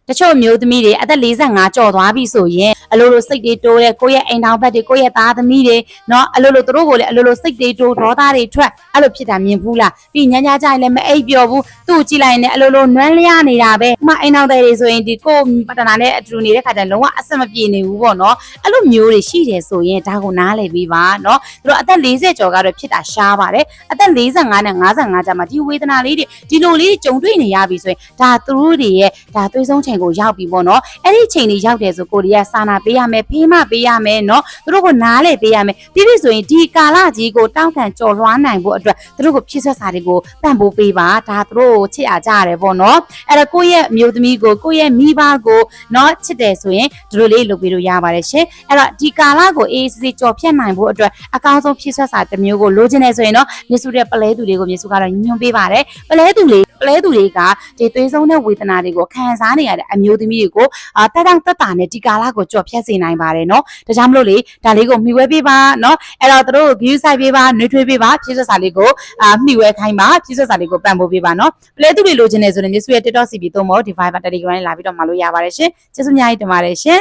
တချို့မျိုးသမီးတွေအသက်45ကျော်သွားပြီဆိုရင်အလိုလိုစိတ်တွေတိုးတဲ့ကိုယ့်ရဲ့အိမ်ထောင်ဘက်တွေကိုယ့်ရဲ့သားသမီးတွေနော်အလိုလိုသူတို့ကိုလည်းအလိုလိုစိတ်တွေတိုးဒေါသတွေထွက်အဲ့လိုဖြစ်တာမြင်ဘူးလားပြီးညညကြရင်လည်းမအိပ်ပျော်ဘူးသူ့ကိုကြည့်လိုက်ရင်လည်းအလိုလိုနွမ်းလျားနေတာပဲဥမာအိမ်ထောင်တွေဆိုရင်ဒီကိုပတနာနဲ့အတူနေတဲ့ခါကျလုံးဝအဆက်မပြေနေဘူးပေါ့နော်အဲ့လိုမျိုးတွေရှိတယ်ဆိုရင်ဒါကိုနားလည်ပြီးပါနော်သူတို့အသက်40ကျော်ကတော့ဖြစ်တာရှားပါတယ်အသက်45နဲ့55ကျမှဒီဝေဒနာလေးတွေဒီလိုလေးကြုံတွေ့နေရပြီဆိုရင်ဒါသူတို့တွေရဲ့ဒါသွေးဆုံးချိန်ကိုရောက်ပြီပေါ့နော်အဲ့ဒီချိန်တွေရောက်တယ်ဆိုကိုရီးယားစာနာပေးရမယ်ဖေးမပေးရမယ်နော်သူတို့ကိုနားလေပေးရမယ်ပြီးပြီဆိုရင်ဒီကာလကြီးကိုတောင်းခံကြော်လွှားနိုင်ဖို့အတွက်သူတို့ကိုဖြည့်ဆွတ်စာတွေကိုပံ့ပိုးပေးပါဒါသူတို့ကိုချစ်အားကြရတယ်ပေါ့နော်အဲ့တော့ကိုယ့်ရဲ့မျိုးသမီးကိုကိုယ့်ရဲ့မိဘကိုနော်ချစ်တယ်ဆိုရင်ဒီလိုလေးလုပ်ပေးလို့ရပါတယ်ရှင်အဲ့တော့ဒီကာလကိုအေးစစ်စစ်ကြော်ဖြတ်နိုင်ဖို့အတွက်အကောင်းဆုံးဖြည့်ဆွတ်စာတစ်မျိုးကိုလိုချင်နေဆိုရင်တော့မြစုတဲ့ပလဲသူတွေကိုမြစုကတော့ညွှန်ပေးပါတယ်ပလဲသူတွေကဒီသွေးဆုံးတဲ့ဝေဒနာတွေကိုခံစားနေရတဲ့အမျိုးသမီးတွေကိုတက်တောင့်တက်တာနဲ့ဒီကာလကိုကြော်ဖြတ်စေနိုင်ပါတယ်နော်ဒါကြောင့်မလို့လေဒါလေးကိုမှီဝဲပေးပါနော်အဲ့တော့တို့ view site ပေးပါနှွေးထွေးပေးပါဖြည့်ဆွတ်စာလေးကိုမှီဝဲခိုင်းပါဖြည့်ဆွတ်စာလေးကိုပံ့ပိုးပေးပါနော်ပလဲသူတွေလိုချင်နေဆိုရင်မြစုရဲ့ TikTok CP သုံးဖို့ဒီ Viber Telegram နဲ့လာပြီးတော့မှာလို့ရပါတယ်ရှင်ကျေးဇူးအများကြီးတင်ပါတယ်ရှင်